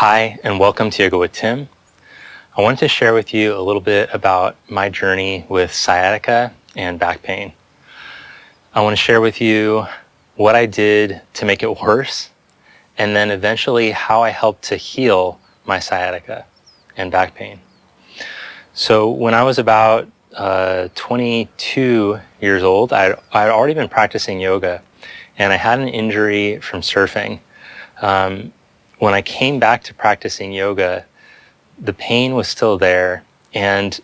Hi, and welcome to Yoga with Tim. I wanted to share with you a little bit about my journey with sciatica and back pain. I want to share with you what I did to make it worse, and then eventually how I helped to heal my sciatica and back pain. So when I was about 22 years old, I'd already been practicing yoga, and I had an injury from surfing. When I came back to practicing yoga, the pain was still there, and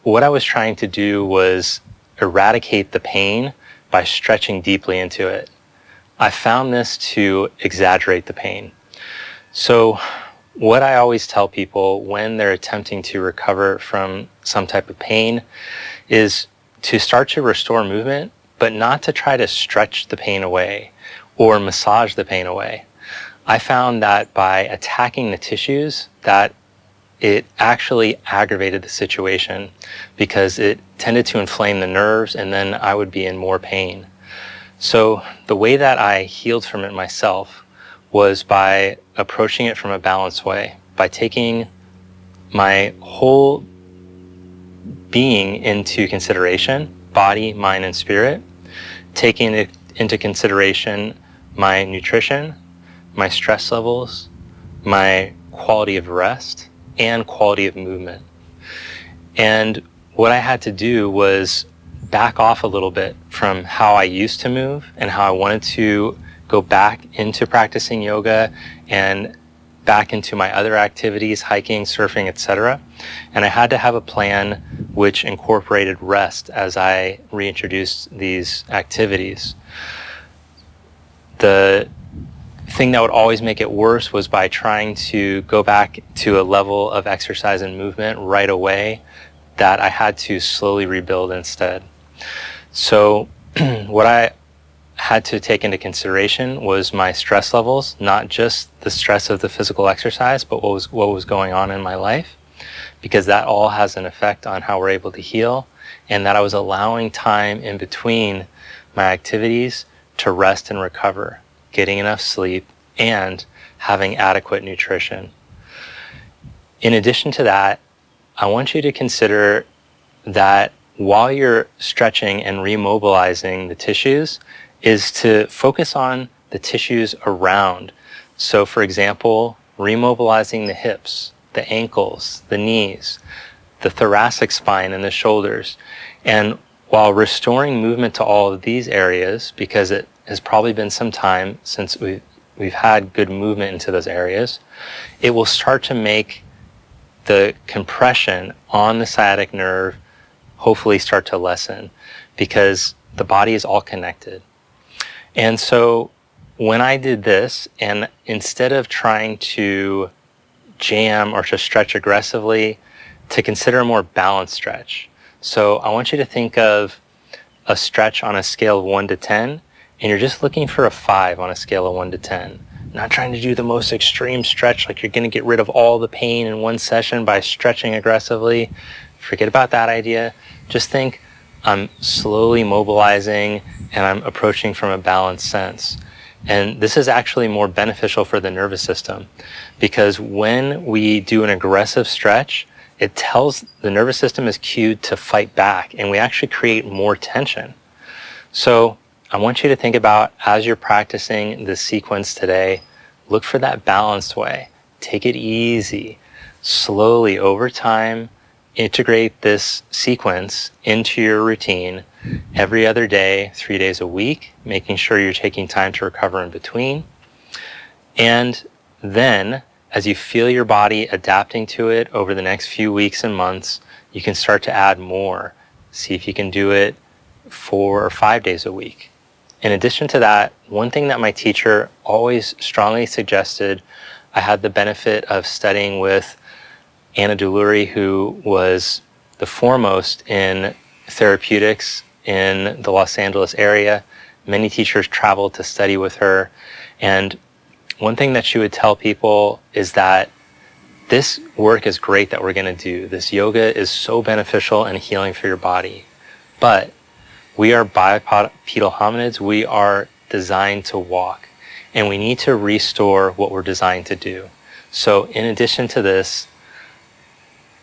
what I was trying to do was eradicate the pain by stretching deeply into it. I found this to exaggerate the pain. So what I always tell people when they're attempting to recover from some type of pain is to start to restore movement, but not to try to stretch the pain away or massage the pain away. I found that by attacking the tissues, that it actually aggravated the situation because it tended to inflame the nerves, and then I would be in more pain. So the way that I healed from it myself was by approaching it from a balanced way, by taking my whole being into consideration, body, mind, and spirit, taking it into consideration my nutrition, my stress levels, my quality of rest, and quality of movement. And what I had to do was back off a little bit from how I used to move and how I wanted to go back into practicing yoga and back into my other activities, hiking, surfing, etc. And I had to have a plan which incorporated rest as I reintroduced these activities. The thing that would always make it worse was by trying to go back to a level of exercise and movement right away that I had to slowly rebuild instead. So what I had to take into consideration was my stress levels, not just the stress of the physical exercise, but what was going on in my life, because that all has an effect on how we're able to heal, and that I was allowing time in between my activities to rest and recover, getting enough sleep, and having adequate nutrition. In addition to that, I want you to consider that while you're stretching and remobilizing the tissues, is to focus on the tissues around. So for example, remobilizing the hips, the ankles, the knees, the thoracic spine, and the shoulders. And while restoring movement to all of these areas, because it has probably been some time since we've had good movement into those areas, it will start to make the compression on the sciatic nerve hopefully start to lessen, because the body is all connected. And so when I did this, and instead of trying to jam or to stretch aggressively, to consider a more balanced stretch. So I want you to think of a stretch on a scale of 1 to 10, and you're just looking for a 5 on a scale of 1 to 10. Not trying to do the most extreme stretch, like you're going to get rid of all the pain in one session by stretching aggressively. Forget about that idea. Just think, I'm slowly mobilizing and I'm approaching from a balanced sense. And this is actually more beneficial for the nervous system, because when we do an aggressive stretch, it tells the nervous system is cued to fight back, and we actually create more tension. So I want you to think about, as you're practicing this sequence today, look for that balanced way. Take it easy, slowly over time. Integrate this sequence into your routine every other day, 3 days a week, making sure you're taking time to recover in between. And then, as you feel your body adapting to it over the next few weeks and months, you can start to add more. See if you can do it 4 or 5 days a week. In addition to that, one thing that my teacher always strongly suggested, I had the benefit of studying with Anna Duluri, who was the foremost in therapeutics in the Los Angeles area. Many teachers traveled to study with her. And one thing that she would tell people is that this work is great that we're going to do. This yoga is so beneficial and healing for your body. But we are bipedal hominids. We are designed to walk, and we need to restore what we're designed to do. So in addition to this,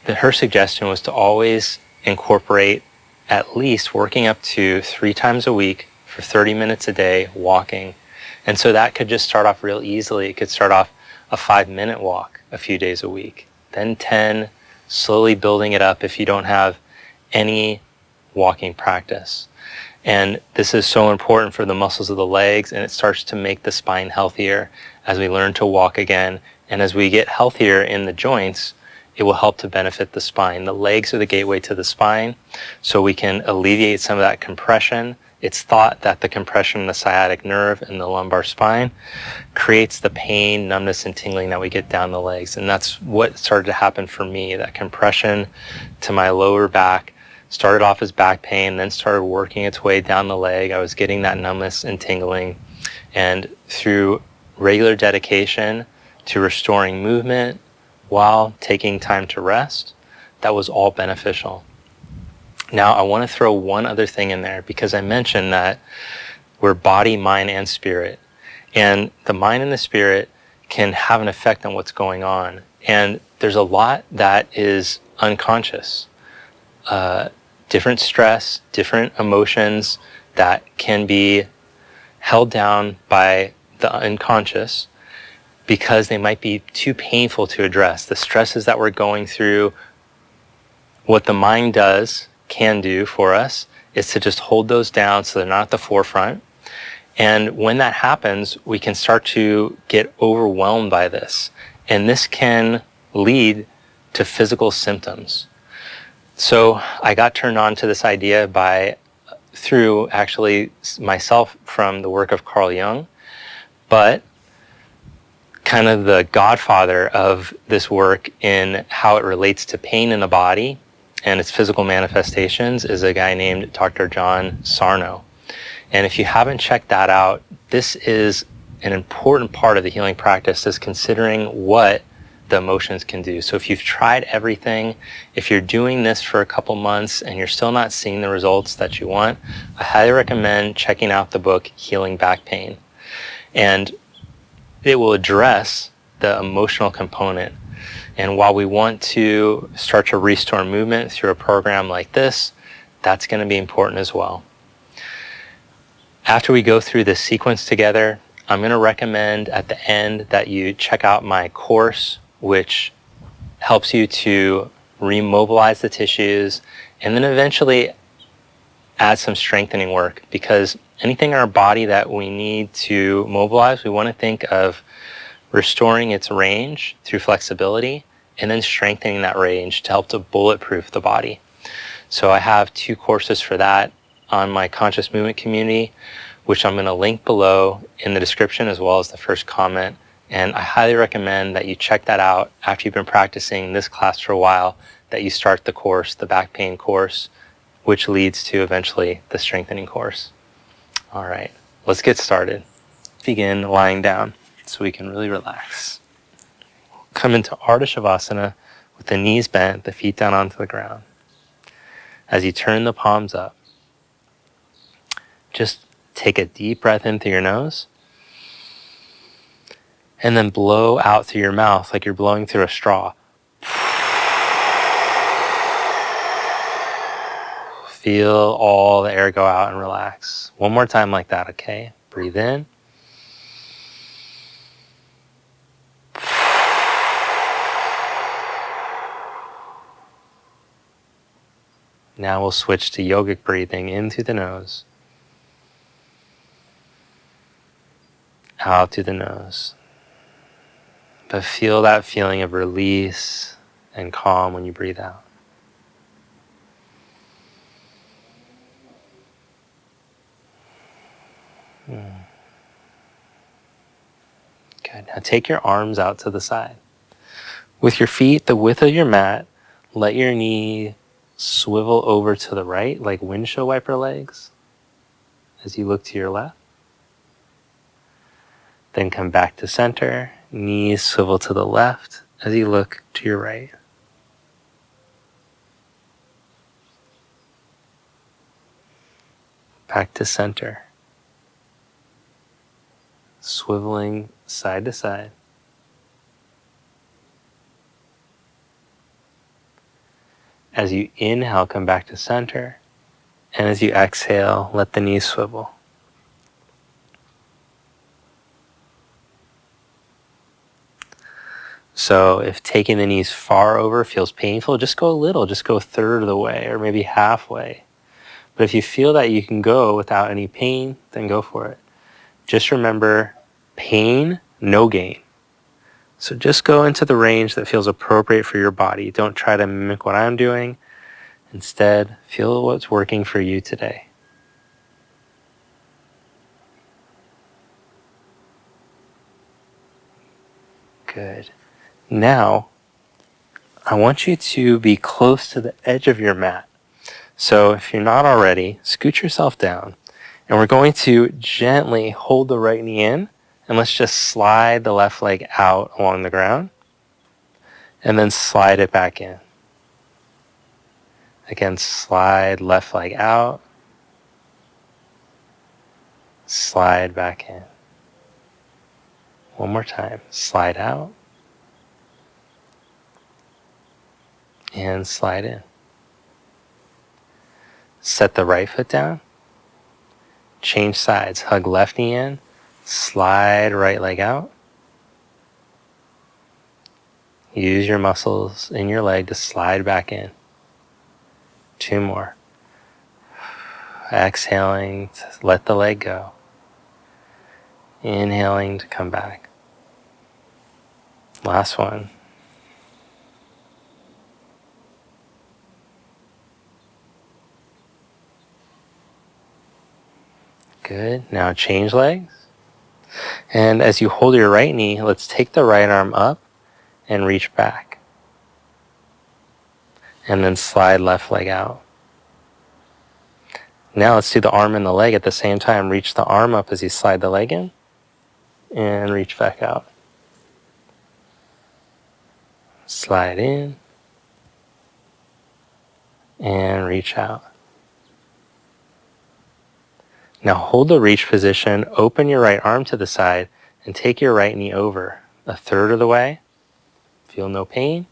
her suggestion was to always incorporate at least working up to 3 times a week for 30 minutes a day, walking. And so that could just start off real easily. It could start off a 5-minute walk a few days a week, then 10, slowly building it up if you don't have any walking practice. And this is so important for the muscles of the legs, and it starts to make the spine healthier as we learn to walk again. And as we get healthier in the joints, it will help to benefit the spine. The legs are the gateway to the spine, so we can alleviate some of that compression. It's thought that the compression in the sciatic nerve and the lumbar spine creates the pain, numbness, and tingling that we get down the legs. And that's what started to happen for me. That compression to my lower back started off as back pain, then started working its way down the leg. I was getting that numbness and tingling. And through regular dedication to restoring movement while taking time to rest, that was all beneficial. Now, I want to throw one other thing in there, because I mentioned that we're body, mind, and spirit. And the mind and the spirit can have an effect on what's going on. And there's a lot that is unconscious. Different stress, different emotions that can be held down by the unconscious because they might be too painful to address. The stresses that we're going through, what the mind can do for us is to just hold those down so they're not at the forefront. And when that happens, we can start to get overwhelmed by this. And this can lead to physical symptoms. So I got turned on to this idea through actually myself from the work of Carl Jung, but kind of the godfather of this work in how it relates to pain in the body and its physical manifestations is a guy named Dr. John Sarno. And if you haven't checked that out, this is an important part of the healing practice, is considering what the emotions can do. So if you've tried everything, if you're doing this for a couple months and you're still not seeing the results that you want, I highly recommend checking out the book Healing Back Pain. And it will address the emotional component. And while we want to start to restore movement through a program like this, that's going to be important as well. After we go through this sequence together, I'm going to recommend at the end that you check out my course, which helps you to remobilize the tissues and then eventually add some strengthening work, because anything in our body that we need to mobilize, we want to think of restoring its range through flexibility and then strengthening that range to help to bulletproof the body. So I have 2 courses for that on my conscious movement community, which I'm going to link below in the description as well as the first comment. And I highly recommend that you check that out after you've been practicing this class for a while, that you start the course, the back pain course, which leads to eventually the strengthening course. All right, let's get started. Begin lying down so we can really relax. Come into Ardha Shavasana with the knees bent, the feet down onto the ground. As you turn the palms up, just take a deep breath in through your nose and then blow out through your mouth like you're blowing through a straw. Feel all the air go out and relax. One more time like that, okay? Breathe in. Now we'll switch to yogic breathing in through the nose, out through the nose. But feel that feeling of release and calm when you breathe out. Good. Now take your arms out to the side. With your feet the width of your mat, let your knee swivel over to the right like windshield wiper legs as you look to your left. Then come back to center, knees swivel to the left as you look to your right. Back to center, swiveling side to side. As you inhale, come back to center. And as you exhale, let the knees swivel. So if taking the knees far over feels painful, just go a little, just go a third of the way or maybe halfway. But if you feel that you can go without any pain, then go for it. Just remember, pain, no gain. So just go into the range that feels appropriate for your body. Don't try to mimic what I'm doing. Instead, feel what's working for you today. Good. Now, I want you to be close to the edge of your mat. So if you're not already, scoot yourself down. And we're going to gently hold the right knee in, and let's just slide the left leg out along the ground, and then slide it back in. Again, slide left leg out, slide back in. One more time, slide out, and slide in. Set the right foot down, change sides, hug left knee in, slide right leg out. Use your muscles in your leg to slide back in. 2 more. Exhaling to let the leg go. Inhaling to come back. Last one. Good. Now change legs. And as you hold your right knee, let's take the right arm up and reach back. And then slide left leg out. Now let's do the arm and the leg at the same time. Reach the arm up as you slide the leg in and reach back out. Slide in and reach out. Now hold the reach position, open your right arm to the side, and take your right knee over a third of the way. Feel no pain.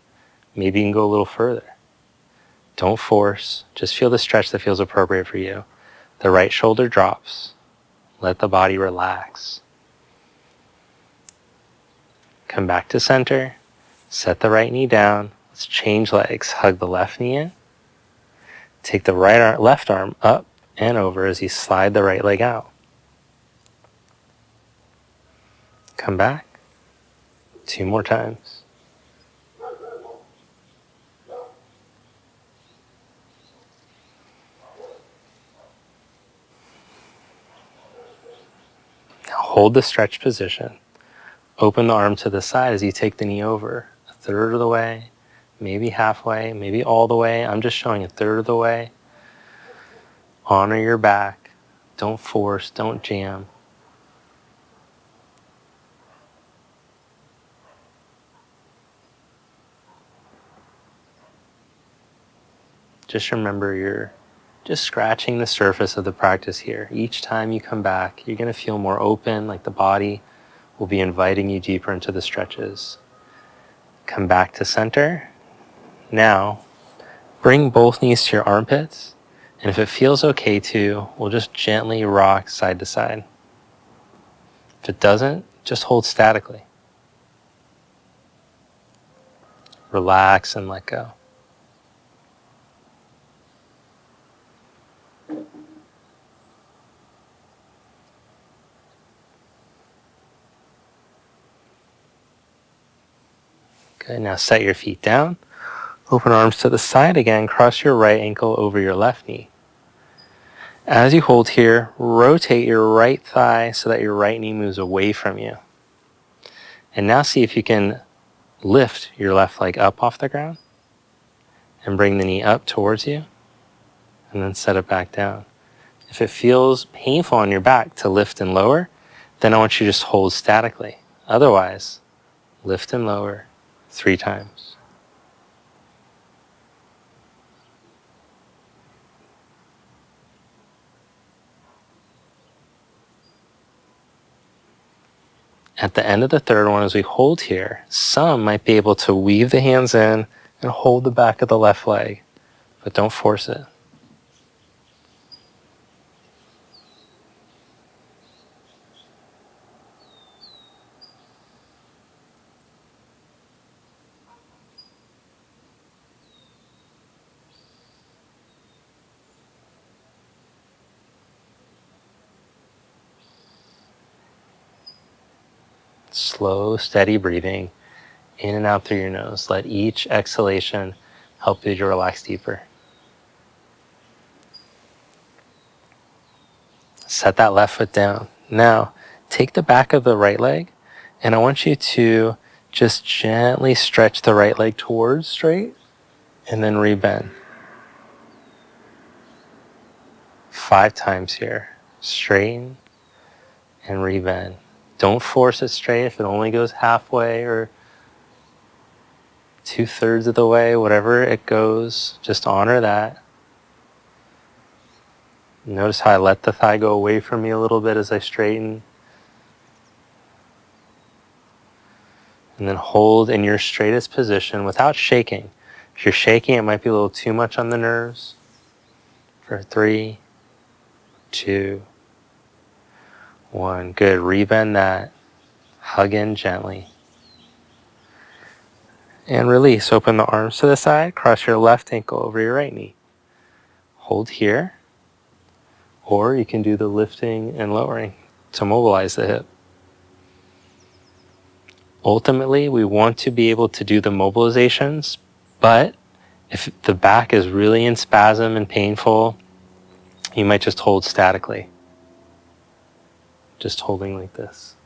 Maybe you can go a little further. Don't force, just feel the stretch that feels appropriate for you. The right shoulder drops. Let the body relax. Come back to center. Set the right knee down. Let's change legs. Hug the left knee in. Take the left arm up and over as you slide the right leg out. Come back. 2 more times. Hold the stretch position. Open the arm to the side as you take the knee over a third of the way, maybe halfway, maybe all the way. I'm just showing a third of the way. Honor your back. Don't force, don't jam. Just remember you're just scratching the surface of the practice here. Each time you come back, you're going to feel more open, like the body will be inviting you deeper into the stretches. Come back to center. Now, bring both knees to your armpits, and if it feels okay to, we'll just gently rock side to side. If it doesn't, just hold statically. Relax and let go. Good, now set your feet down. Open arms to the side again. Cross your right ankle over your left knee. As you hold here, rotate your right thigh so that your right knee moves away from you. And now see if you can lift your left leg up off the ground and bring the knee up towards you and then set it back down. If it feels painful on your back to lift and lower, then I want you to just hold statically. Otherwise, lift and lower 3 times. At the end of the third one, as we hold here, some might be able to weave the hands in and hold the back of the left leg. but don't force it. Slow, steady breathing in and out through your nose. Let each exhalation help you to relax deeper. Set that left foot down. Now, take the back of the right leg, and I want you to just gently stretch the right leg towards straight, and then rebend. 5 times here. Straighten and rebend. Don't force it straight. If it only goes halfway or 2/3 of the way, whatever it goes, just honor that. Notice how I let the thigh go away from me a little bit as I straighten. And then hold in your straightest position without shaking. If you're shaking, it might be a little too much on the nerves. For 3, 2, 1. Good. Rebend that. Hug in gently. And release. Open the arms to the side. Cross your left ankle over your right knee. Hold here. Or you can do the lifting and lowering to mobilize the hip. Ultimately, we want to be able to do the mobilizations, but if the back is really in spasm and painful, you might just hold statically. Just holding like this.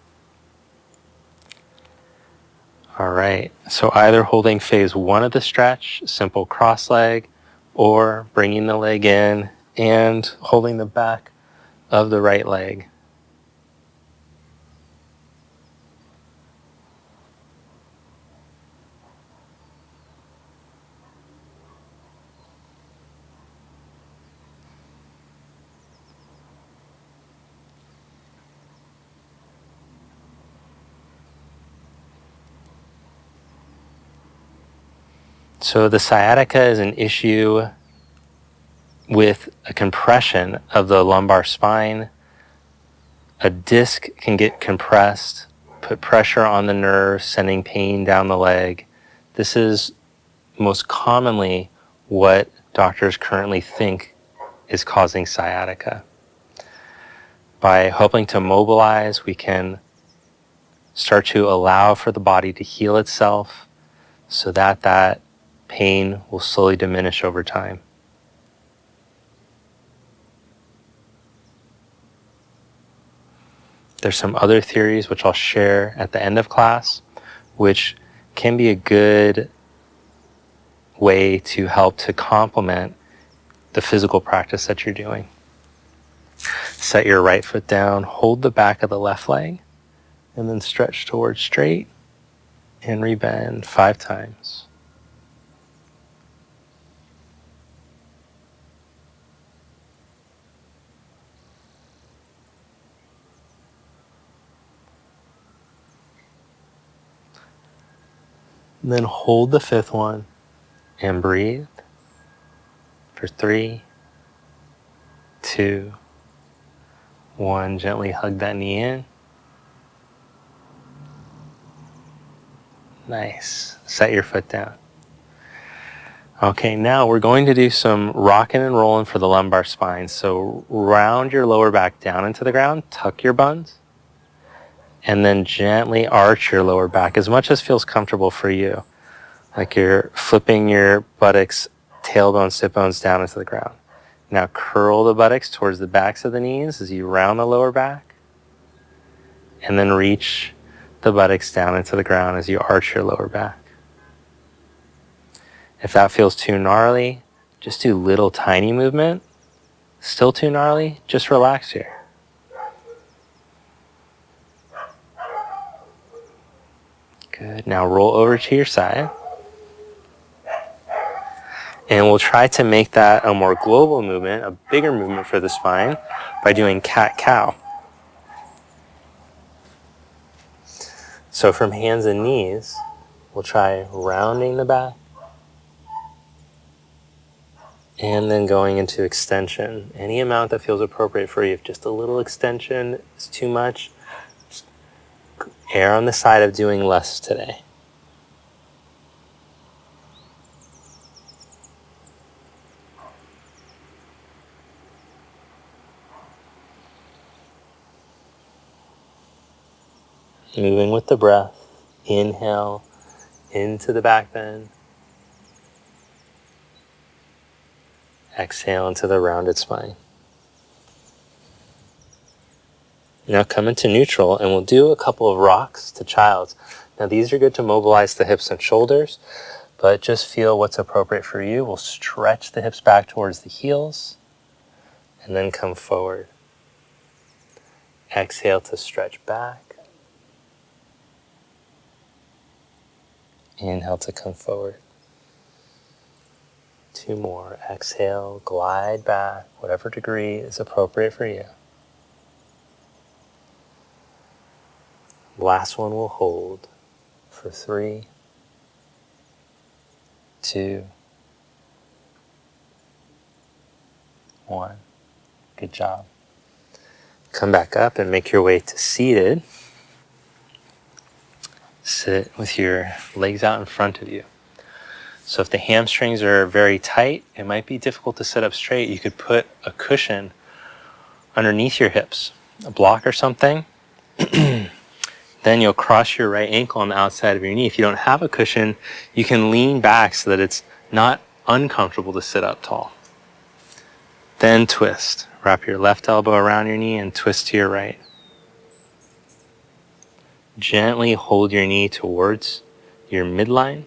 All right, so either holding phase 1 of the stretch, simple cross leg, or bringing the leg in and holding the back of the right leg. So the sciatica is an issue with a compression of the lumbar spine. A disc can get compressed, put pressure on the nerve, sending pain down the leg. This is most commonly what doctors currently think is causing sciatica. By helping to mobilize, we can start to allow for the body to heal itself so that that pain will slowly diminish over time. There's some other theories which I'll share at the end of class, which can be a good way to help to complement the physical practice that you're doing. Set your right foot down, hold the back of the left leg, and then stretch towards straight and rebend 5 times. And then hold the 5th one and breathe for 3, 2, 1. Gently hug that knee in. Nice. Set your foot down. Okay, now we're going to do some rocking and rolling for the lumbar spine. So round your lower back down into the ground, tuck your buns, and then gently arch your lower back as much as feels comfortable for you. Like you're flipping your buttocks, tailbone, sit bones down into the ground. Now curl the buttocks towards the backs of the knees as you round the lower back, and then reach the buttocks down into the ground as you arch your lower back. If that feels too gnarly, just do little tiny movement. Still too gnarly, just relax here. Good. Now roll over to your side. And we'll try to make that a more global movement, a bigger movement for the spine by doing cat-cow. So from hands and knees, we'll try rounding the back And then going into extension. Any amount that feels appropriate for you. If just a little extension is too much, just err on the side of doing less today. Moving with the breath. Inhale into the back bend. Exhale into the rounded spine. Now come into neutral and we'll do a couple of rocks to child's. Now these are good to mobilize the hips and shoulders, but just feel what's appropriate for you. We'll stretch the hips back towards the heels and then come forward. Exhale to stretch back. Inhale to come forward. 2 more. Exhale, glide back, whatever degree is appropriate for you. Last one we'll hold for 3, 2, 1. Good job. Come back up and make your way to seated. Sit with your legs out in front of you. So if the hamstrings are very tight, it might be difficult to sit up straight. You could put a cushion underneath your hips, a block or something. Then you'll cross your right ankle on the outside of your knee. If you don't have a cushion, you can lean back so that it's not uncomfortable to sit up tall. Then twist. Wrap your left elbow around your knee and twist to your right. Gently hold your knee towards your midline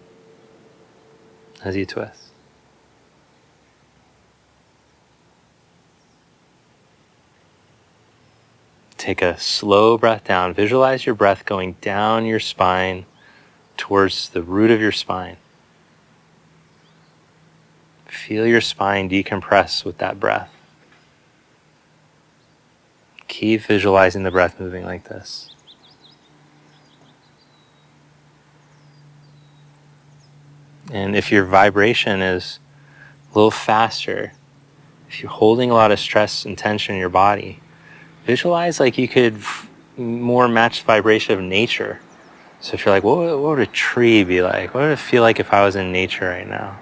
as you twist. Take a slow breath down. Visualize your breath going down your spine towards the root of your spine. Feel your spine decompress with that breath. Keep visualizing the breath moving like this. And if your vibration is a little faster, if you're holding a lot of stress and tension in your body, visualize like you could more match the vibration of nature. So if you're like, what would a tree be like? What would it feel like if I was in nature right now?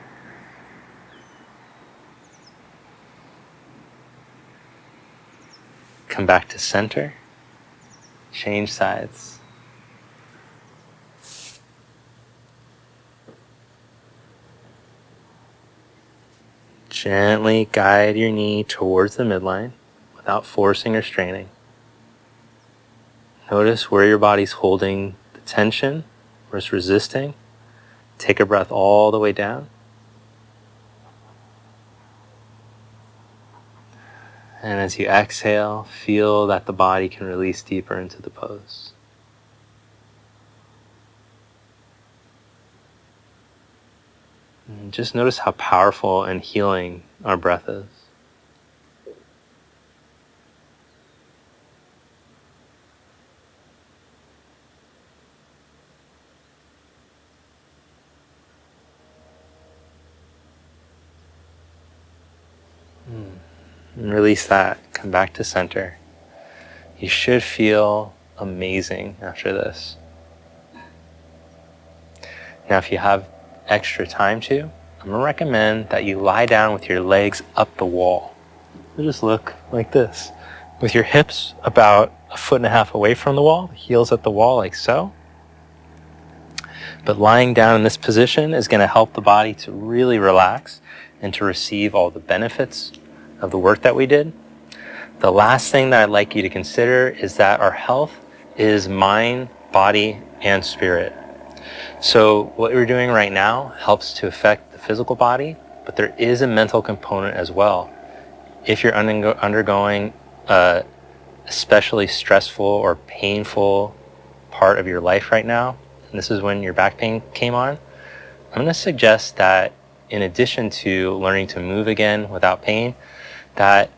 Come back to center. Change sides. Gently guide your knee towards the midline without forcing or straining. Notice where your body's holding the tension, where it's resisting. Take a breath all the way down. And as you exhale, feel that the body can release deeper into the pose. And just notice how powerful and healing our breath is. And release that. Come back to center. You should feel amazing after this. Now, if you have extra time to, I'm going to recommend that you lie down with your legs up the wall. So just look like this, with your hips about 1.5 feet away from the wall, the heels at the wall like so. But lying down in this position is going to help the body to really relax and to receive all the benefits of the work that we did. The last thing that I'd like you to consider is that our health is mind, body, and spirit. So what we're doing right now helps to affect the physical body, but there is a mental component as well. If you're undergoing a especially stressful or painful part of your life right now, and this is when your back pain came on, I'm going to suggest that in addition to learning to move again without pain, that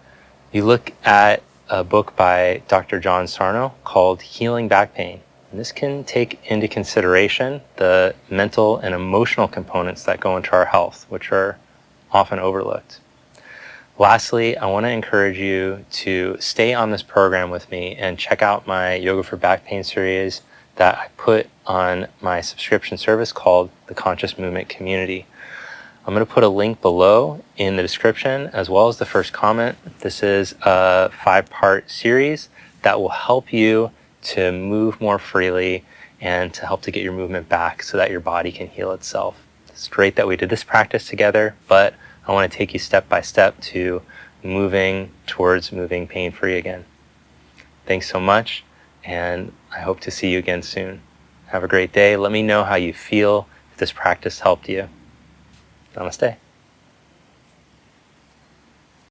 you look at a book by Dr. John Sarno called Healing Back Pain. And this can take into consideration the mental and emotional components that go into our health, which are often overlooked. Lastly, I want to encourage you to stay on this program with me and check out my Yoga for Back Pain series that I put on my subscription service called the Conscious Movement Community. I'm going to put a link below in the description as well as the first comment. This is a 5-part series that will help you to move more freely and to help to get your movement back so that your body can heal itself. It's great that we did this practice together, but I want to take you step by step to moving towards moving pain-free again. Thanks so much, and I hope to see you again soon. Have a great day. Let me know how you feel, if this practice helped you. Namaste.